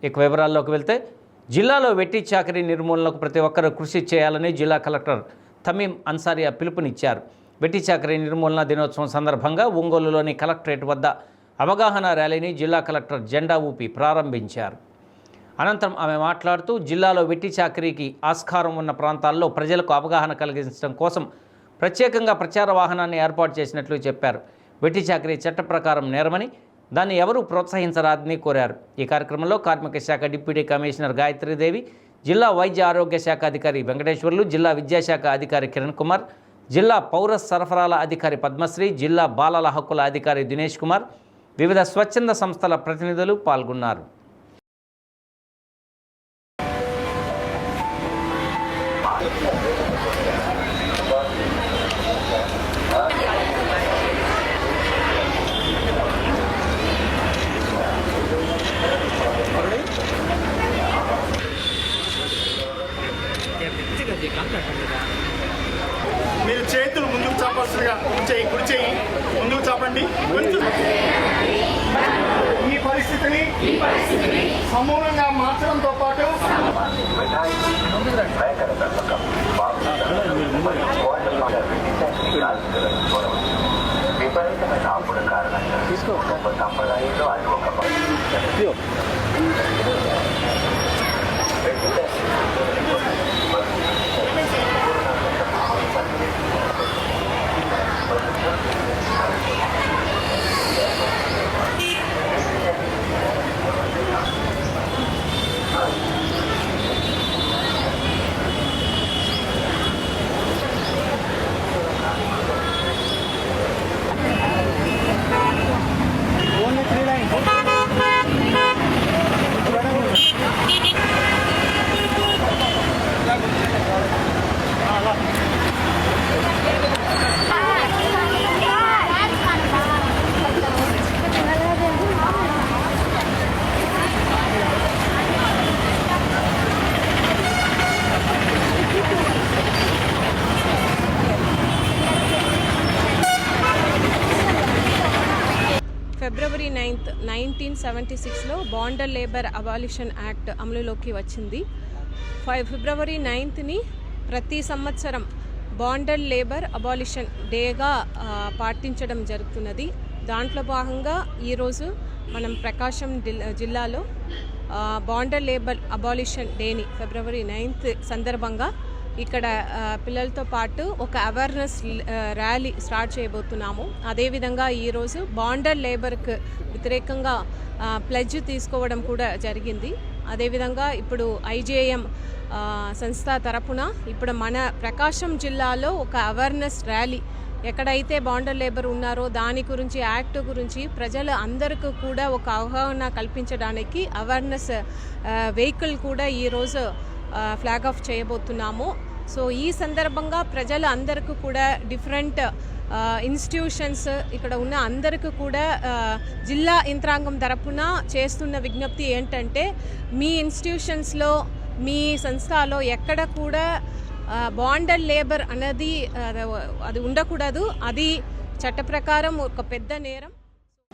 ఇక వివరాల్లోకి వెళ్తే జిల్లాలో వెట్టి చాకరీ నిర్మూలనకు ప్రతి ఒక్కరూ కృషి చేయాలని జిల్లా కలెక్టర్ తమీం అన్సారియా పిలుపునిచ్చారు. వెట్టి చాకరీ నిర్మూలన దినోత్సవం సందర్భంగా ఒంగోలులోని కలెక్టరేట్ వద్ద అవగాహన ర్యాలీని జిల్లా కలెక్టర్ జెండా ఊపి ప్రారంభించారు. అనంతరం ఆమె మాట్లాడుతూ జిల్లాలో వెట్టి చాకరీకి ఆస్కారం ఉన్న ప్రాంతాల్లో ప్రజలకు అవగాహన కలిగించడం కోసం ప్రత్యేకంగా ప్రచార వాహనాన్ని ఏర్పాటు చేసినట్లు చెప్పారు. వెట్టి చాకరీ చట్ట ప్రకారం నేరమని, దాన్ని ఎవరూ ప్రోత్సహించరాదని కోరారు. ఈ కార్యక్రమంలో కార్మిక శాఖ డిప్యూటీ కమిషనర్ గాయత్రీదేవి, జిల్లా వైద్య ఆరోగ్య శాఖ అధికారి వెంకటేశ్వర్లు, జిల్లా విద్యాశాఖ అధికారి కిరణ్ కుమార్, జిల్లా పౌర సరఫరాల అధికారి పద్మశ్రీ, జిల్లా బాలల హక్కుల అధికారి దినేష్ కుమార్, వివిధ స్వచ్ఛంద సంస్థల ప్రతినిధులు పాల్గొన్నారు. మీరు చేతులు ముందుకు చాపాల్సిందిగా కుడి చేయి ముందుకు చాపండి. ఈ పరిస్థితిని సమూలంగా మార్చడంతో పాటు విపరీతమైన అప్పుల కారణంగా సంప్రదాయంలో అది ఒక ఫిబ్రవరి 9th 1976లో బాండర్ లేబర్ అబాలిషన్ యాక్ట్ అమలులోకి వచ్చింది. ఫిబ్రవరి 9th ప్రతి సంవత్సరం బాండర్ లేబర్ అబాలిషన్ డేగా పాటించడం జరుగుతున్నది. దాంట్లో భాగంగా ఈరోజు మనం ప్రకాశం జిల్లాలో బాండర్ లేబర్ అబాలిషన్ డేని ఫిబ్రవరి 9th సందర్భంగా ఇక్కడ పిల్లలతో పాటు ఒక అవేర్నెస్ ర్యాలీ స్టార్ట్ చేయబోతున్నాము. అదేవిధంగా ఈరోజు బాండర్ లేబర్కు వ్యతిరేకంగా ప్లెడ్జ్ తీసుకోవడం కూడా జరిగింది. అదేవిధంగా ఇప్పుడు ఐజేఎం సంస్థ తరపున ఇప్పుడు మన ప్రకాశం జిల్లాలో ఒక అవేర్నెస్ ర్యాలీ ఎక్కడైతే బాండర్ లేబర్ ఉన్నారో దాని గురించి, యాక్ట్ గురించి ప్రజలు అందరికీ కూడా ఒక అవగాహన కల్పించడానికి అవేర్నెస్ వెహికల్ కూడా ఈరోజు ఫ్లాగ్ ఆఫ్ చేయబోతున్నాము. సో ఈ సందర్భంగా ప్రజలు అందరికీ కూడా డిఫరెంట్ ఇన్స్టిట్యూషన్స్ ఇక్కడ ఉన్న అందరికీ కూడా జిల్లా యంత్రాంగం తరపున చేస్తున్న విజ్ఞప్తి ఏంటంటే, మీ ఇన్స్టిట్యూషన్స్లో మీ సంస్థలో ఎక్కడ కూడా బాండర్ లేబర్ అనేది అది ఉండకూడదు. అది చట్ట ప్రకారం ఒక పెద్ద నేరం.